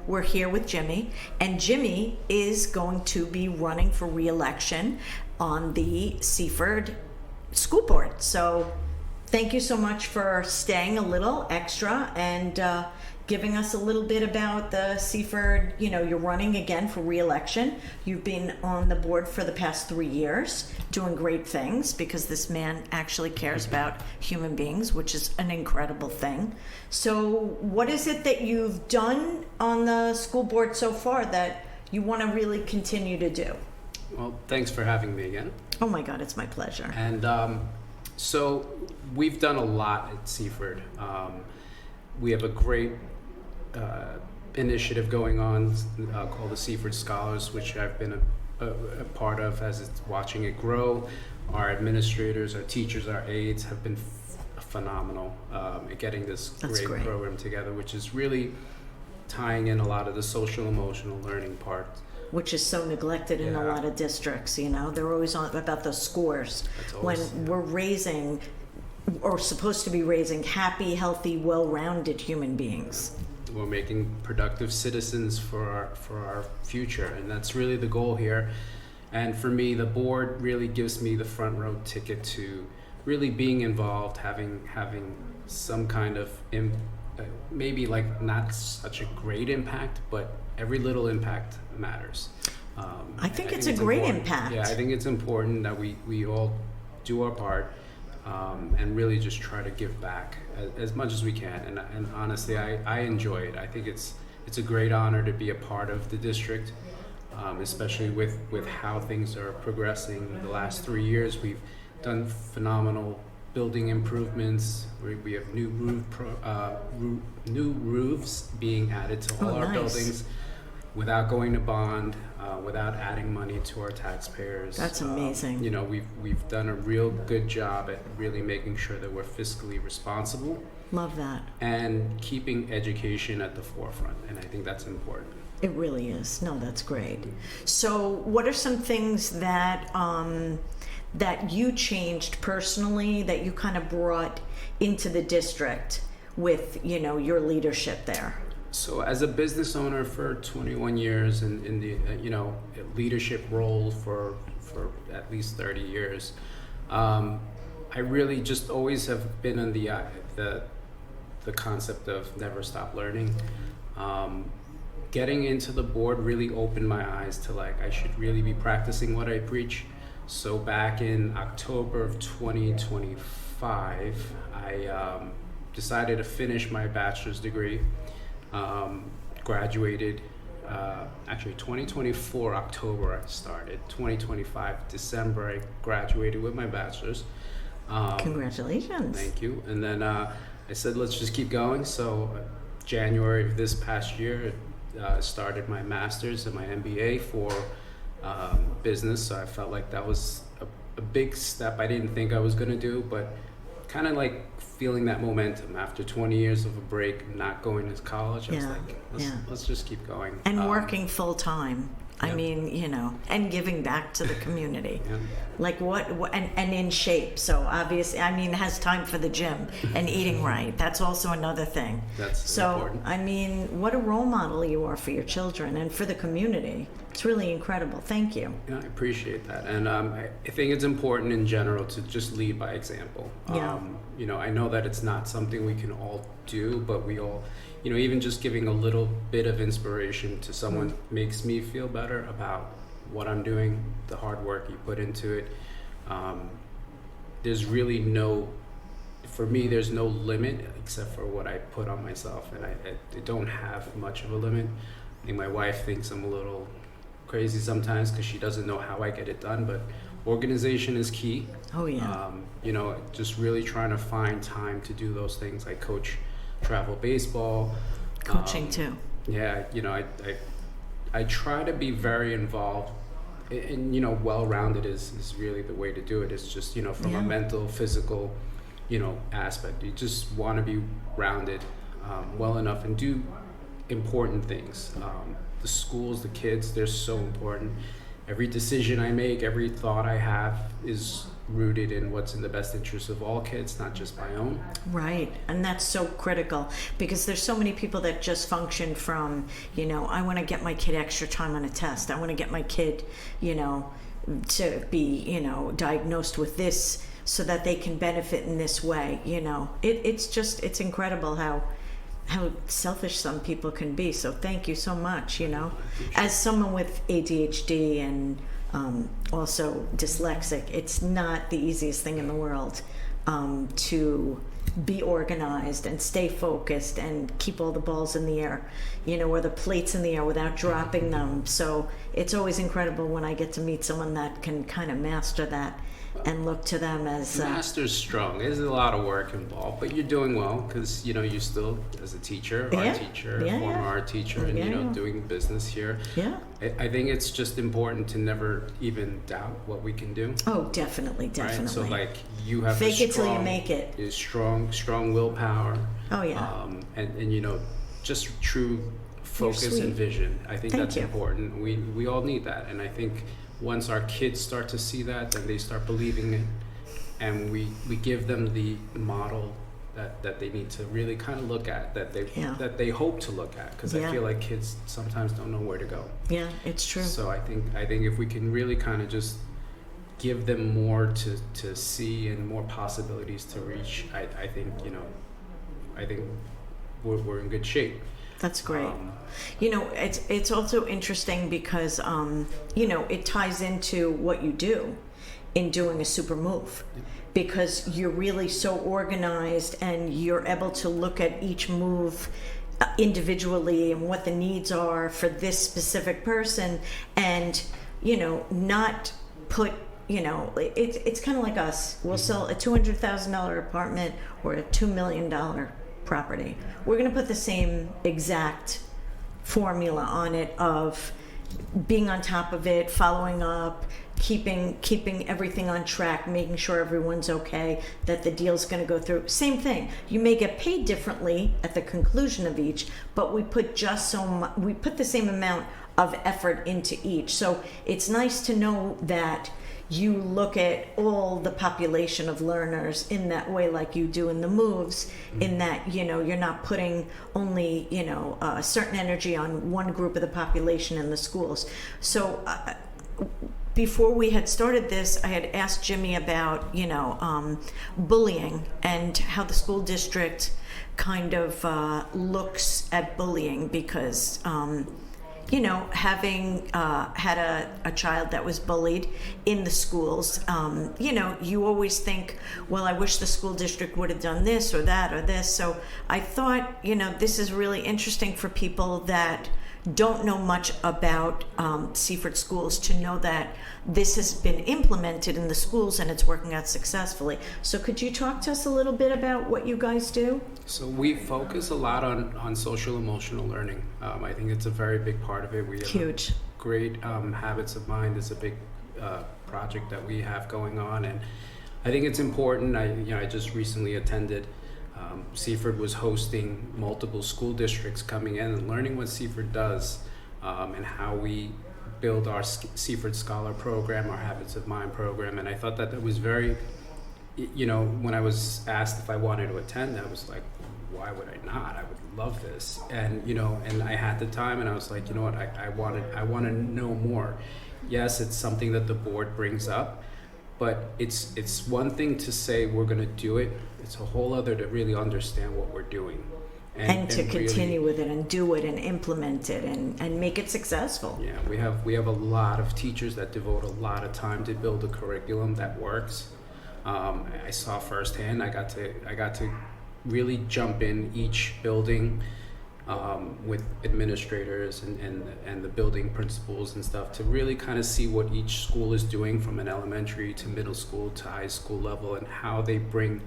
we're here with Jimmy, and Jimmy is going to be running for re-election on the Seaford School Board. So thank you so much for staying a little extra and giving us a little bit about the Seaford. You're running again for re-election. You've been on the board for the past 3 years, doing great things, because this man actually cares about human beings, which is an incredible thing. So what is it that you've done on the school board so far that you want to really continue to do? Well, thanks for having me again. Oh my God, it's my pleasure. And so we've done a lot at Seaford. We have a great initiative going on called the Seaford Scholars, which I've been a part of as it's watching it grow. Our administrators, our teachers, our aides have been phenomenal at getting this great program together, which is really tying in a lot of the social emotional learning part. Which is so neglected in a lot of districts, They're always on about the scores. When we're raising, or supposed to be raising, happy, healthy, well-rounded human beings. We're making productive citizens for our future, and that's really the goal here. And for me, the board really gives me the front row ticket to really being involved, having some kind of maybe like not such a great impact, but every little impact matters. I think it's a great impact. Yeah, I think it's important that we all do our part. And really just try to give back as much as we can. And honestly, I enjoy it. I think it's a great honor to be a part of the district, especially with how things are progressing. The last 3 years, we've done phenomenal building improvements. We have new roofs being added to all our buildings without going to bond, without adding money to our taxpayers. That's amazing. We've done a real good job at really making sure that we're fiscally responsible. Love that. And keeping education at the forefront, and I think that's important. It really is. No, that's great. So what are some things that that you changed personally, that you kind of brought into the district with, your leadership there? So as a business owner for 21 years and in the leadership role for at least 30 years, I really just always have been in the concept of never stop learning. Getting into the board really opened my eyes to I should really be practicing what I preach. So back in October of 2025, I decided to finish my bachelor's degree. Graduated, actually 2024 October I started, 2025 December I graduated with my bachelor's. Congratulations. Thank you. And then I said, let's just keep going. So January of this past year, I started my master's and my MBA for business. So I felt like that was a big step I didn't think I was going to do, but kind of feeling that momentum after 20 years of a break, not going to college. I was let's just keep going. And working full time. I mean, and giving back to the community. And in shape. So obviously, it has time for the gym and eating right. That's also another thing. That's important. What a role model you are for your children and for the community. It's really incredible. Thank you. Yeah, I appreciate that. And I think it's important in general to just lead by example. I know that it's not something we can all do, but we all, even just giving a little bit of inspiration to someone makes me feel better about what I'm doing, the hard work you put into it. There's really there's no limit except for what I put on myself, and I don't have much of a limit. I think my wife thinks I'm a little crazy sometimes because she doesn't know how I get it done, but organization is key. Oh yeah. Just really trying to find time to do those things. I coach travel baseball. Coaching too. Yeah, I try to be very involved, and well-rounded is really the way to do it. It's just from a mental, physical, aspect. You just want to be rounded well enough and do important things. The schools, the kids, they're so important. Every decision I make, every thought I have is rooted in what's in the best interest of all kids, not just my own. Right. And that's so critical because there's so many people that just function from, I want to get my kid extra time on a test. I want to get my kid, to be, diagnosed with this so that they can benefit in this way. It's incredible how selfish some people can be. So thank you so much, As someone with ADHD and also dyslexic, it's not the easiest thing in the world to be organized and stay focused and keep all the balls in the air, or the plates in the air without dropping them. So it's always incredible when I get to meet someone that can kind of master that and look to them as Master's strong. There's a lot of work involved, but you're doing well because you still, as a teacher, art teacher, former art teacher, and doing business here. Yeah. I think it's just important to never even doubt what we can do. Oh, definitely. Right? So like you have fake it till you make it. Is strong willpower. Oh yeah. And just true focus and vision. I think that's important. We all need that, and I think once our kids start to see that, then they start believing it, and we give them the model that they need to really kind of look at, that they hope to look at, because I feel like kids sometimes don't know where to go. Yeah, it's true. So I think if we can really kind of just give them more to see and more possibilities to reach, I think we're in good shape. That's great. It's also interesting because, it ties into what you do in doing a super move, because you're really so organized and you're able to look at each move individually and what the needs are for this specific person, and, not put, it's kind of like us. We'll sell a $200,000 apartment or a $2 million property. We're going to put the same exact formula on it of being on top of it, following up, keeping everything on track, making sure everyone's okay, that the deal's going to go through. Same thing. You may get paid differently at the conclusion of each, but we put we put the same amount of effort into each. So it's nice to know that you look at all the population of learners in that way, like you do in the moves, in that, you're not putting only, a certain energy on one group of the population in the schools. So before we had started this, I had asked Jimmy about, bullying and how the school district kind of looks at bullying, because having had a child that was bullied in the schools, you always think, well, I wish the school district would have done this or that or this. So I thought, this is really interesting for people that don't know much about Seaford schools to know that this has been implemented in the schools and it's working out successfully. So could you talk to us a little bit about what you guys do? So we focus a lot on social emotional learning. I think it's a very big part of it. We have huge. Great Habits of Mind is a big project that we have going on, and I think it's important. I just recently attended. Seaford was hosting multiple school districts coming in and learning what Seaford does, and how we build our Seaford Scholar program, our Habits of Mind program. And I thought that was very, when I was asked if I wanted to attend, I was like, why would I not? I would love this. And, and I had the time, and I was like, what, I want to know more. Yes, it's something that the board brings up, but it's one thing to say we're going to do it. It's a whole other to really understand what we're doing. And to continue with it and do it and implement it and make it successful. Yeah, we have a lot of teachers that devote a lot of time to build a curriculum that works. I saw firsthand. I got to really jump in each building with administrators and the building principals and stuff to really kind of see what each school is doing from an elementary to middle school to high school level, and how they bring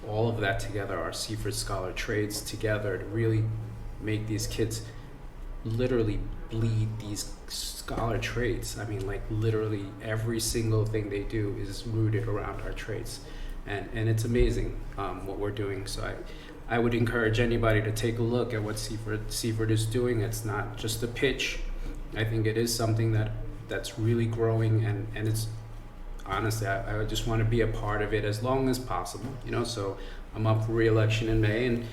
all of that together, our Seaford Scholar trades together, to really make these kids literally bleed these scholar traits. I mean, like literally every single thing they do is rooted around our traits, and it's amazing what we're doing. So I would encourage anybody to take a look at what Seaford is doing. It's not just a pitch. I think it is something that's really growing, and it's honestly, I just want to be a part of it as long as possible, you know. So I'm up for re-election in May, and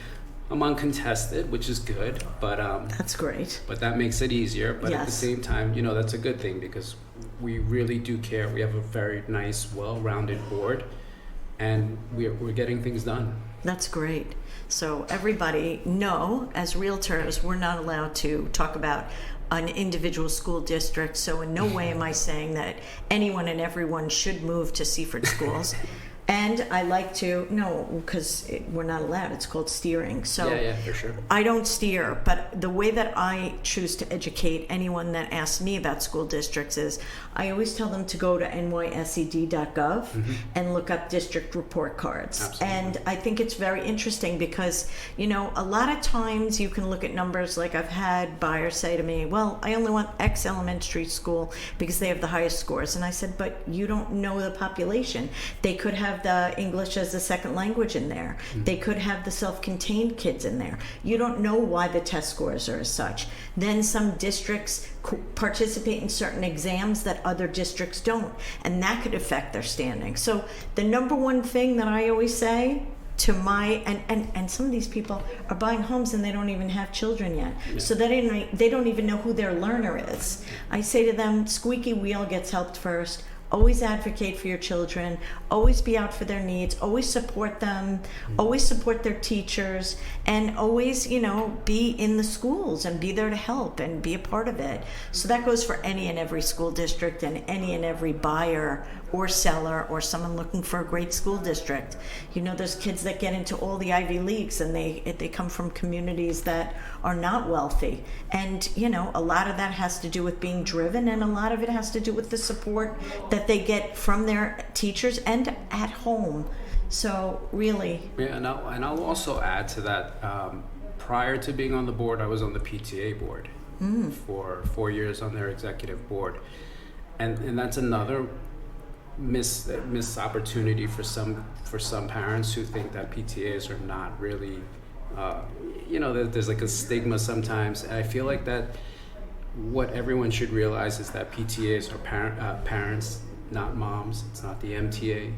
I'm uncontested, which is good, but That's great. but that makes it easier. But at the Yes. same time, you know, that's a good thing because we really do care. We have a very nice, well-rounded board, and we're getting things done. That's great. So everybody know, as realtors, we're not allowed to talk about an individual school district. So in no way am I saying that anyone and everyone should move to Seaford schools. And I like to, no, because we're not allowed. It's called steering. So Yeah, for sure. I don't steer, but the way that I choose to educate anyone that asks me about school districts is I always tell them to go to nysed.gov and look up district report cards. Absolutely. And I think it's very interesting because, you know, a lot of times you can look at numbers like I've had buyers say to me, well, I only want X elementary school because they have the highest scores. And I said, but you don't know the population. They could have the English as a second language in there. They could have the self-contained kids in there. You don't know why the test scores are as such. Then some districts participate in certain exams that other districts don't, and that could affect their standing. So the number one thing that I always say to my, and some of these people are buying homes and they don't even have children yet. Yeah. So they don't even know who their learner is. I say to them, squeaky wheel gets helped first. Always advocate for your children, always be out for their needs, always support them, always support their teachers, and always, you know, be in the schools and be there to help and be a part of it. So that goes for any and every school district and any and every buyer or seller or someone looking for a great school district. You know, there's kids that get into all the Ivy Leagues and they come from communities that are not wealthy. And, you know, a lot of that has to do with being driven, and a lot of it has to do with the support that they get from their teachers and at home. So really, Yeah, and I'll also add to that. Prior to being on the board, I was on the PTA board for 4 years on their executive board, and that's another missed opportunity for some parents who think that PTAs are not really, you know, there's like a stigma sometimes, and I feel like that what everyone should realize is that PTAs are parents, not moms. It's not the MTA.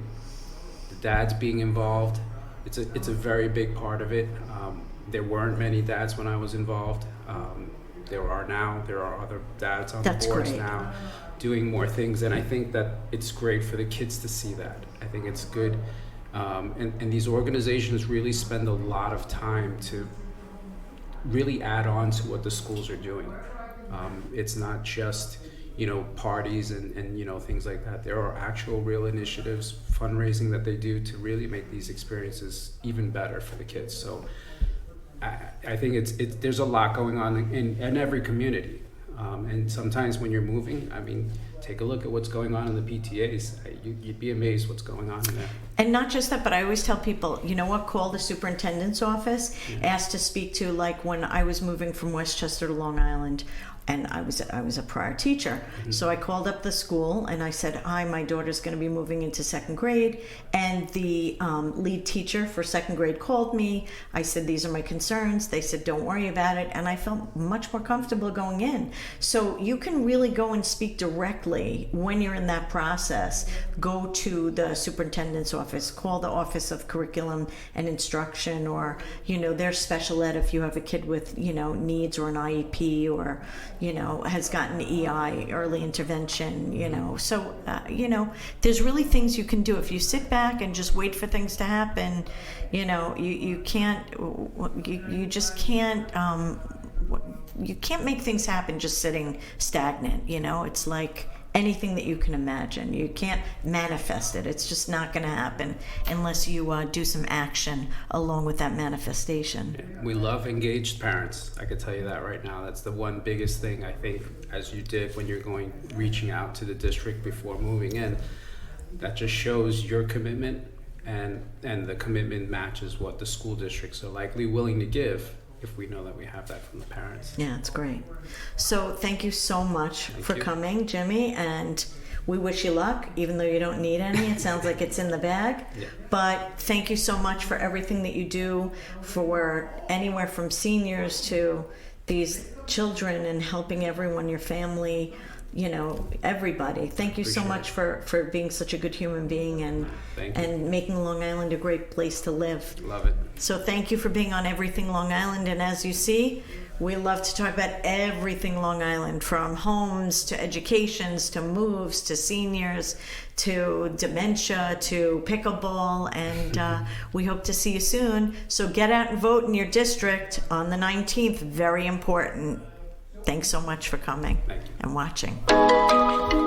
The dads being involved, it's a very big part of it. There weren't many dads when I was involved. There are now. There are other dads on That's the boards great. now doing more things, and I think that it's great for the kids to see that. I think it's good, and these organizations really spend a lot of time to really add on to what the schools are doing. It's not just, you know, parties and you know, things like that. There are actual real initiatives, fundraising that they do to really make these experiences even better for the kids. So I think it's there's a lot going on in every community. And sometimes when you're moving, I mean, take a look at what's going on in the PTAs. You'd be amazed what's going on in there. and not just that, but I always tell people, you know what, call the superintendent's office, ask to speak to, like when I was moving from Westchester to Long Island, and I was a prior teacher. So I called up the school and I said, hi, my daughter's going to be moving into second grade. And the lead teacher for second grade called me. I said, these are my concerns. They said, don't worry about it. And I felt much more comfortable going in. So you can really go and speak directly when you're in that process. Go to the superintendent's office, call the Office of Curriculum and Instruction, or, you know, their special ed if you have a kid with, you know, needs or an IEP, or, you know, has gotten EI, early intervention, you know. So, you know, there's really things you can do. If you sit back and just wait for things to happen, you know, you just can't, you can't make things happen just sitting stagnant, you know. It's like anything that you can imagine. You can't manifest it. It's just not going to happen unless you do some action along with that manifestation. We love engaged parents. I could tell you that right now. That's the one biggest thing, I think, as you did when you're reaching out to the district before moving in. That just shows your commitment, and the commitment matches what the school districts are likely willing to give if we know that we have that from the parents. Yeah, it's great. So thank you so much for coming, Jimmy, and we wish you luck, even though you don't need any. It sounds like it's in the bag. Yeah. But thank you so much for everything that you do for anywhere from seniors to these children, and helping everyone, your family, everybody. Thank you so Appreciate much for being such a good human being Thank you. and making Long Island a great place to live. Love it. So thank you for being on Everything Long Island. And as you see, we love to talk about everything Long Island, from homes to educations to moves to seniors to dementia to pickleball. And we hope to see you soon. So get out and vote in your district on the 19th. Very important. Thanks so much for coming Thank you. and watching.